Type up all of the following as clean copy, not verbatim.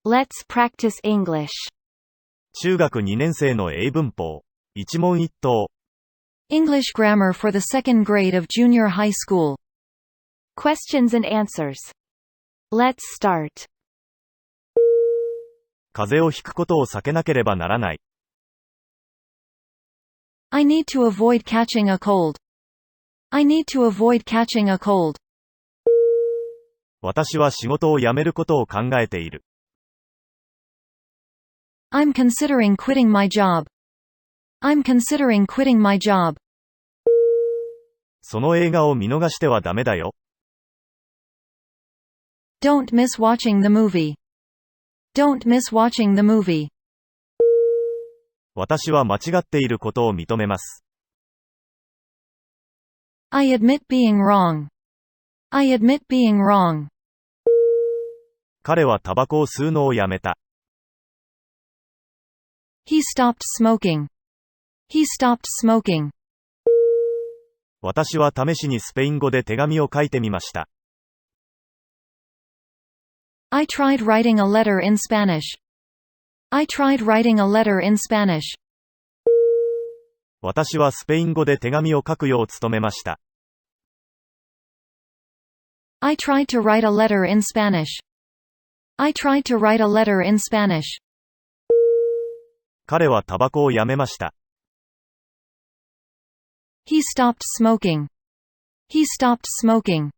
Let's practice English. 中学2年生の英文法。一問一答。English grammar for the second grade of junior high school. Questions and answers. Let's start. 風邪をひくことを避けなければならない。I need to avoid catching a cold. I need to avoid catching a cold. 私は仕事を辞めることを考えている。I'm considering quitting my job. I'm considering quitting my job. その映画を見逃してはダメだよ。Don't miss watching the movie. Don't miss watching the movie. 私は間違っていることを認めます。I admit being wrong. I admit being wrong. 彼はタバコを吸うのをやめた。He stopped smoking. He stopped smoking. 私は試しにスペイン語で手紙を書いてみました。I tried writing a letter in Spanish. I tried writing a letter in Spanish. 私はスペイン語で手紙を書くよう努めました。I tried to write a letter in Spanish. I tried to write a letter in Spanish. 彼はタバコをやめました。He stopped smoking. He stopped smoking.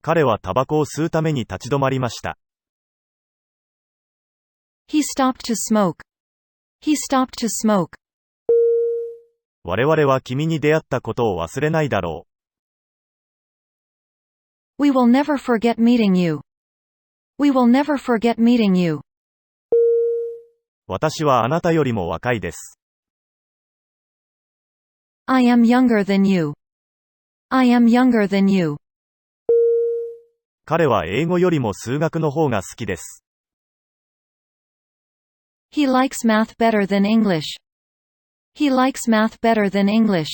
彼はタバコを吸うために立ち止まりました。He stopped to smoke. He stopped to smoke. 我々は君に出会ったことを忘れないだろう。We will never forget meeting you. We will never forget meeting you. 私はあなたよりも若いです。I am younger than you. I am younger than you. 彼は英語よりも数学の方が好きです。He likes math better than English. He likes math better than English.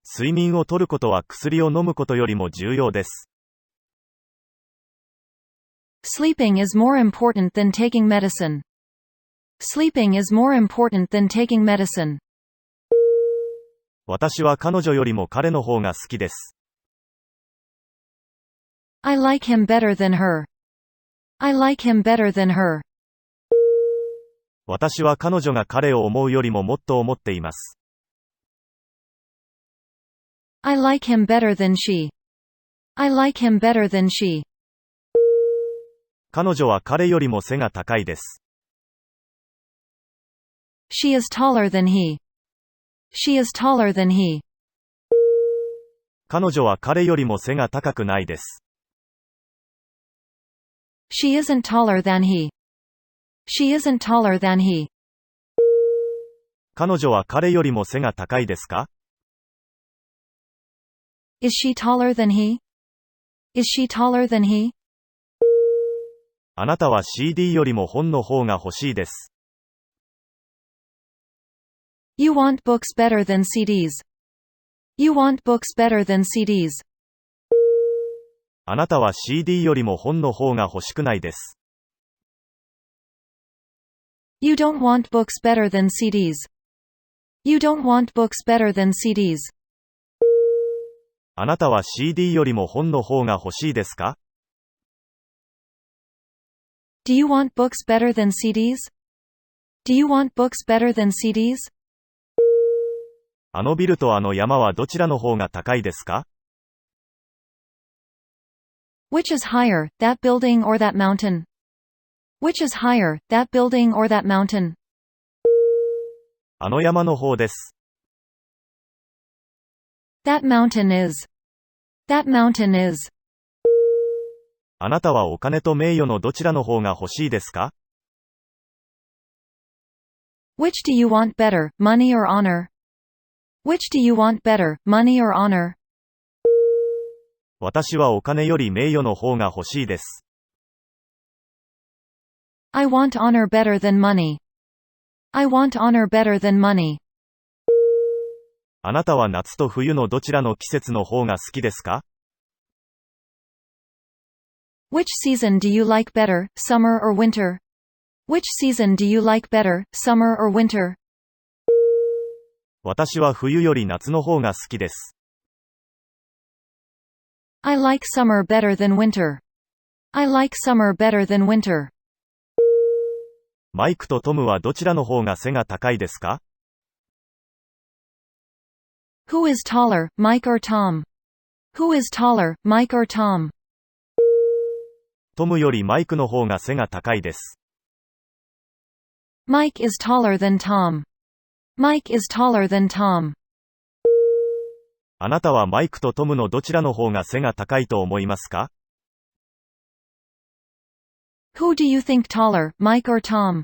睡眠をとることは薬を飲むことよりも重要です。Sleeping is more important than taking medicine. Sleeping is more important than taking medicine. 私は彼女よりも彼の方が好きです。I like him better than her. I like him better than her. 私は彼女が彼を思うよりももっと思っています。I like him better than she. I like him better than she. 彼女は彼よりも背が高いです。She is taller than he. She is taller than he. 彼女は彼よりも背が高くないです。She isn't taller than he. She isn't taller than he. 彼女は彼よりも背が高いですか？ Is she taller than he? Is she taller than he? あなたは CD よりも本の方が欲しいです。You want books better than CDs. You want books better than CDs. あなたは CD よりも本の方が欲しくないです。You don't want books better than CDs. You don't want books better than CDs. あなたは CD よりも本の方が欲しいですか？ Do you want books better than CDs? Do you want books better than CDs? あのビルとあの山はどちらの方が高いですか？ Which is higher, that building or that mountain? Which is higher, that building or that mountain? あの山の方です。That mountain is. That mountain is. あなたはお金と名誉のどちらの方が欲しいですか？ Which do you want better, money or honor? Which do you want better, money or honor? 私はお金より名誉の方が欲しいです。I want honor better than money. I want honor better than money. あなたは夏と冬のどちらの季節の方が好きですか？ Which season do you like better, summer or winter? Which season do you like better, summer or winter? 私は冬より夏の方が好きです。I like summer better than winter. I like summer better than winter. マイクとトムはどちらの方が背が高いですか？ Who is taller, Mike or Tom? Who is taller, Mike or Tom? トムよりマイクの方が背が高いです。Mike is taller than Tom. Mike is taller than Tom. あなたはマイクとトムのどちらの方が背が高いと思いますか？ Who do you think taller, Mike or Tom?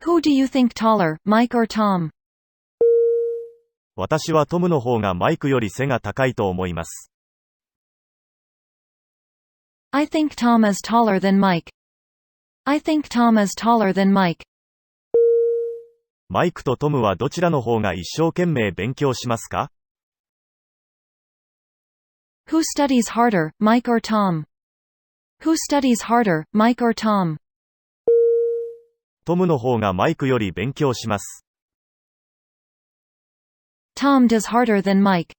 Who do you think taller, Mike or Tom? 私はトムの方がマイクより背が高いと思います。I think Tom is taller than Mike. I think Tom is taller than Mike. マイクとトムはどちらの方が一生懸命勉強しますか？ Who studies harder, Mike or Tom? Who studies harder, Mike or Tom? トムの方がマイクより勉強します。Tom does harder than Mike.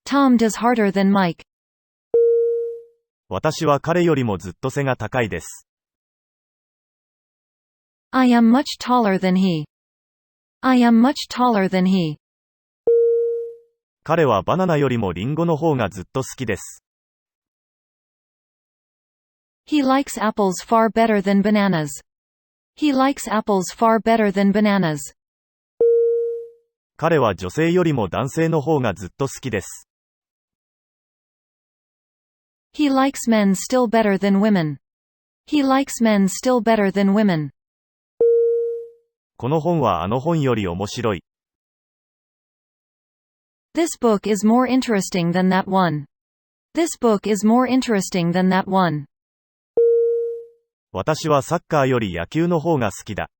Tom does harder than Mike. 私は彼よりもずっと背が高いです。I am much taller than he. I am much taller than he. 彼はバナナよりもリンゴの方がずっと好きです。He likes apples far better than bananas. He likes apples far better than bananas. 彼は女性よりも男性の方がずっと好きです。He likes men still better than women. He likes men still better than women. この本はあの本より面白い。This book is more interesting than that one. This book is more interesting than that one. 私はサッカーより野球の方が好きだ。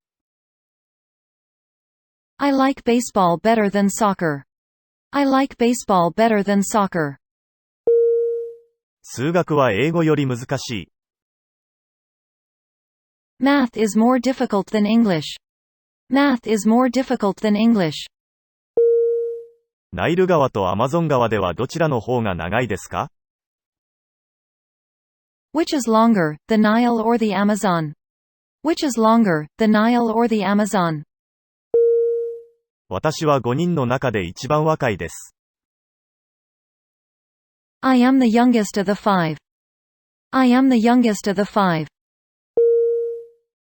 I like baseball better than soccer. I like baseball better than soccer. 数学は英語より難しい。Math is more difficult than English. Math is more difficult than English. ナイル川とアマゾン川ではどちらの方が長いですか？ Which is longer, the Nile or the Amazon? Which is longer, the Nile or the Amazon? 私は5人の中で一番若いです。I am the youngest of the five. I am the youngest of the five.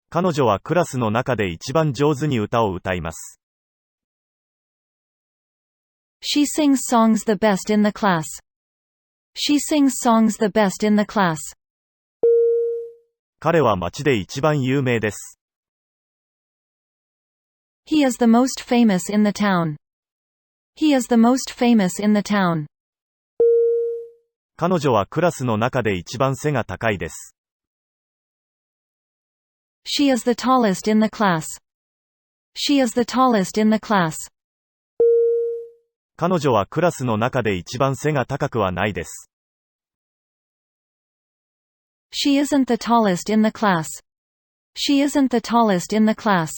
彼女はクラスの中で一番上手に歌を歌います。She sings songs the best in the class. She sings songs the best in the class. 彼は町で一番有名です。He is the most famous in the town. He is the most famous in the town. 彼女はクラスの中で一番背が高いです。She is the tallest in the class. She is the tallest in the class. 彼女はクラスの中で一番背が高くはないです。She isn't the tallest in the class. She isn't the tallest in the class.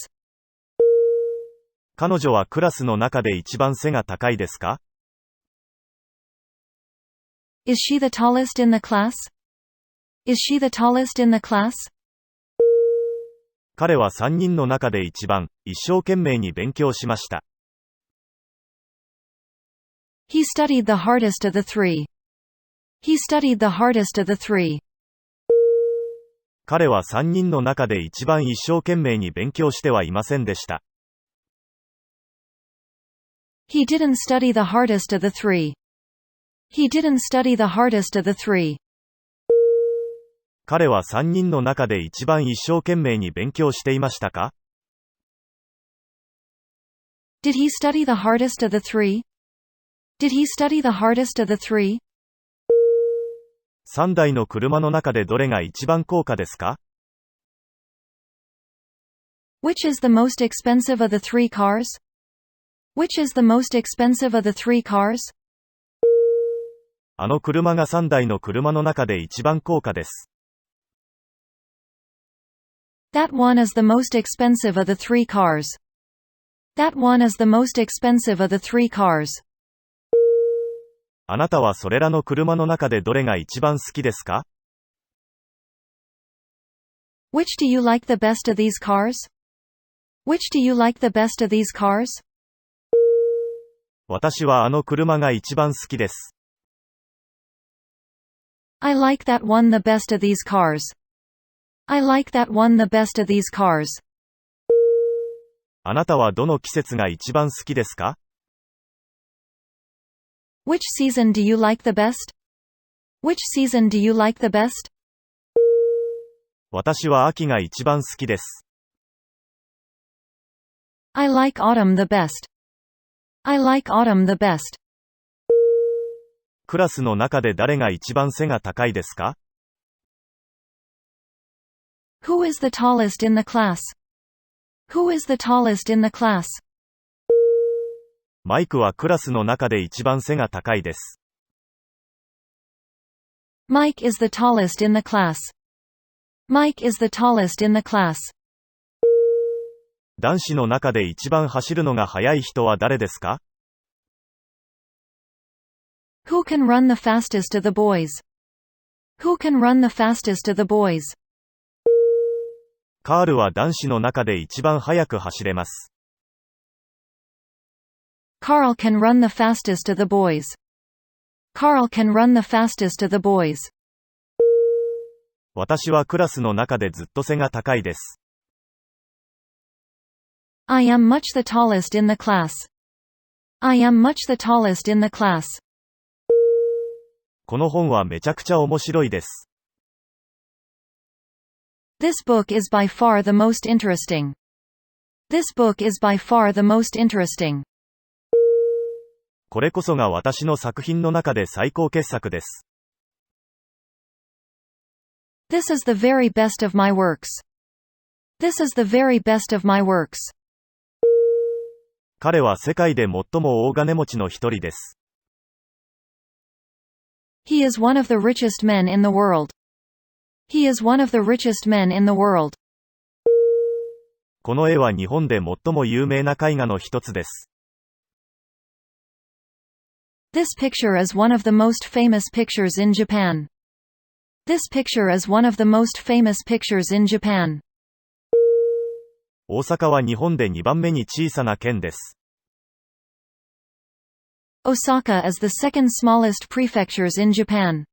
彼女はクラスの中で一番背が高いですか？ Is she the tallest in the class? Is she the tallest in the class? 彼は3人の中で一番、一生懸命に勉強しました。He studied the hardest of the three. He studied the hardest of the three. 彼は3人の中で一番一生懸命に勉強してはいませんでした。He didn't study the hardest of the three. He didn't study the hardest of the three. 彼は3人の中で一番一生懸命に勉強していましたか？ Did he study the hardest of the three? Did he study the hardest of the three? 3台の車の中でどれが一番高価ですか？ Which is the most expensive of the three cars? Which is the most expensive of the three cars? あの車が3台の車の中で一番高価です。That one is the most expensive of the 3 cars. That one is the most expensive of the 3 cars. あなたはそれらの車の中でどれが一番好きですか？ Which do you like the best of these cars? Which do you like the best of these cars? 私はあの車が一番好きです。I like that one the best of these cars. I like that one the best of these cars. あなたはどの季節が一番好きですか？ Which season do you like the best? Which season do you like the best? 私は秋が一番好きです。I like autumn the best. I like autumn the best. クラスの中で誰が一番背が高いですか？ Who is the tallest in the class? Who is the tallest in the class? マイクはクラスの中で一番背が高いです。Mike is the tallest in the class. Mike is the tallest in the class. 男子の中で一番走るのが速い人は誰ですか？ Who can run the fastest of the boys? Who can run the fastest of the boys? カールは男子の中で一番速く走れます。Carl can run the fastest of the boys. Carl can run the fastest of the boys. 私はクラスの中でずっと背が高いです。I am much the tallest in the class. I am much the tallest in the class. この本はめちゃくちゃ面白いです。This book is by far the most interesting. This book is by far the most interesting. これこそが私の作品の中で最高傑作です。This is the very best of my works. This is the very best of my works. 彼は世界で最も大金持ちの一人です。He is one of the richest men in the world. He is one of the richest men in the world. この絵は日本で最も有名な絵画の一つです。This picture is one of the most famous pictures in Japan. This picture is one of the most famous pictures in Japan. 大阪は日本で2番目に小さな県です。Osaka is the second smallest prefectures in Japan.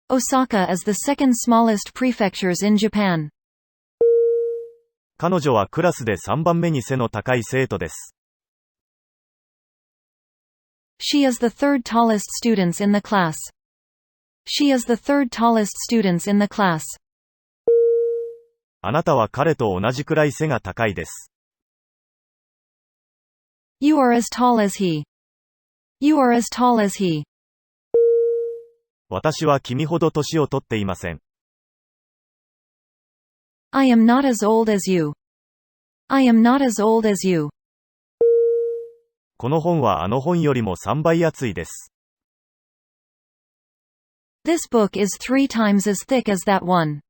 Osaka is the second smallest prefectures in Japan. 彼女はクラスで3番目に背の高い生徒です。She is the third tallest student in the class. She is the third tallest student in the class. あなたは彼と同じくらい背が高いです。You are as tall as he. You are as tall as he. 私は君ほど年を取っていません。I am not as old as you. I am not as old as you. この本はあの本よりも3倍厚いです。This book is 3 times as thick as that one.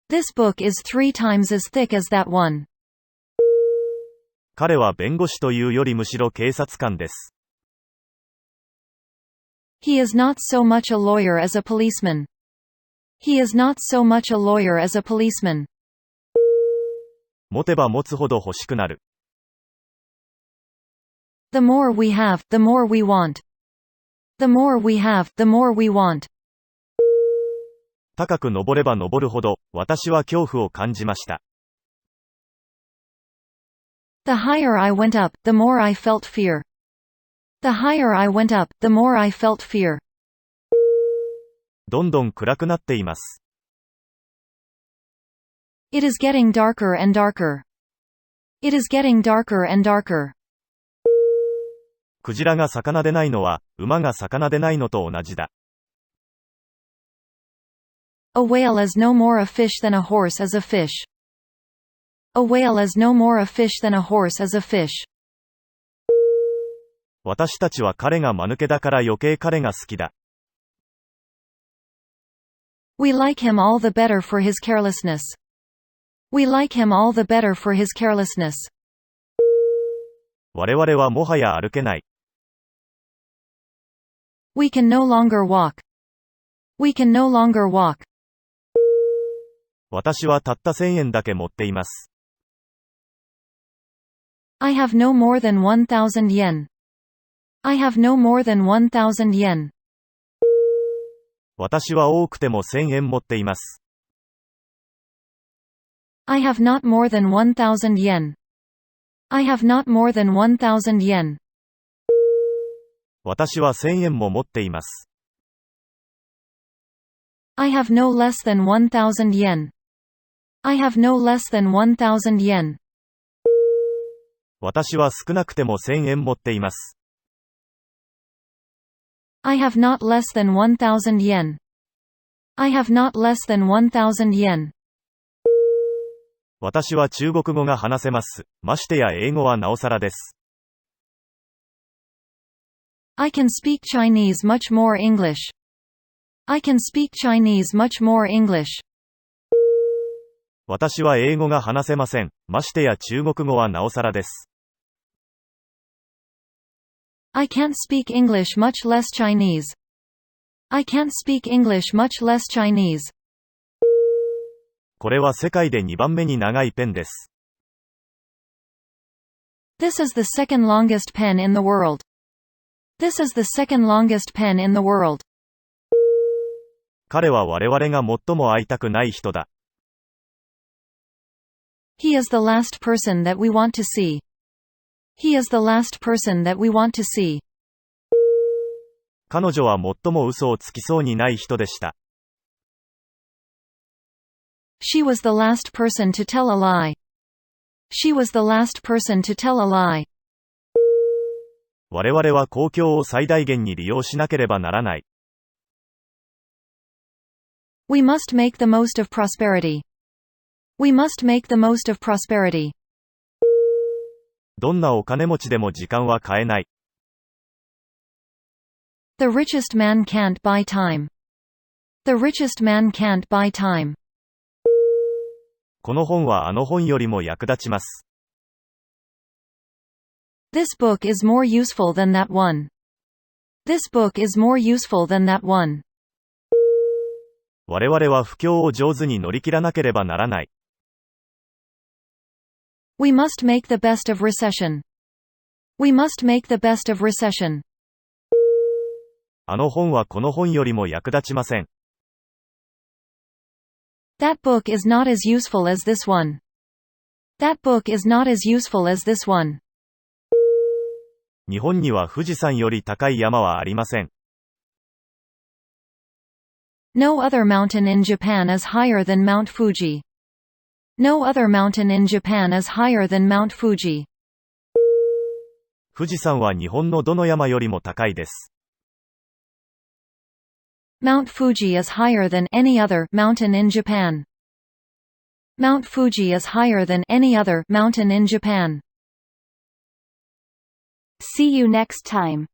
This book is 3 times as thick as that one. 彼は弁護士というよりむしろ警察官です。He is not so much a lawyer as a policeman. He is not so much a lawyer as a policeman. 持てば持つほど欲しくなる。The more we have, the more we want. The more we have, the more we want. 高く登れば登るほど、私は恐怖を感じました。The higher I went up, the more I felt fear. The higher I went up, the more I felt fear. どんどん暗くなっています。It is getting darker and darker. It is getting darker and darker. クジラが魚でないのは、馬が魚でないのと同じだ。A whale is no more a fish than a horse is a fish. A whale is no more a fish than a horse is a fish. 私たちは彼が間抜けだから余計彼が好きだ。We like him all the better for his carelessness. We like him all the better for his carelessness. 我々はもはや歩けない。We can no longer walk. We can no longer walk. 私はたった1000円だけ持っています。I have no more than 1,000 yen. I have no more than 1,000 yen. 私は多くても1000円持っています。I have not more than 1,000 yen. I have not more than 1,000 yen. 私は1000円も持っています。I have no less than 1,000 yen. I have no less than 1,000 yen. 私は少なくても1000円持っています。I have not less than 1,000 yen. I have not less than 1,000 yen. 私は中国語が話せます。ましてや英語はなおさらです。I can speak Chinese much more English. I can speak Chinese much more English. 私は英語が話せません。ましてや中国語はなおさらです。I can't speak English much less Chinese. I can't speak English much less Chinese. これは世界で2番目に長いペンです。This is the second longest pen in the world. This is the second longest pen in the world. 彼は我々が最も会いたくない人だ。He is the last person that we want to see. He is the last person that we want to see. 彼女は最も嘘をつきそうにない人でした。She was the last person to tell a lie. She was the last person to tell a lie. 我々は公共を最大限に利用しなければならない。We must make the most of prosperity. We must make the most of prosperity. どんなお金持ちでも時間は買えない。The richest man can't buy time. The richest man can't buy time. この本はあの本よりも役立ちます。This book is more useful than that one. This book is more useful than that one. 我々は不況を上手に乗り切らなければならない。We must make the best of recession. We must make the best of recession. あの本はこの本よりも役立ちません。That book is not as useful as this one. That book is not as useful as this one. 日本には富士山より高い山はありません。No other mountain in Japan is higher than Mount Fuji. No other mountain in Japan is higher than Mount Fuji. 富士山は日本のどの山よりも高いです。Mount Fuji is higher than any other mountain in Japan. Mount Fuji is higher than any other mountain in Japan. See you next time.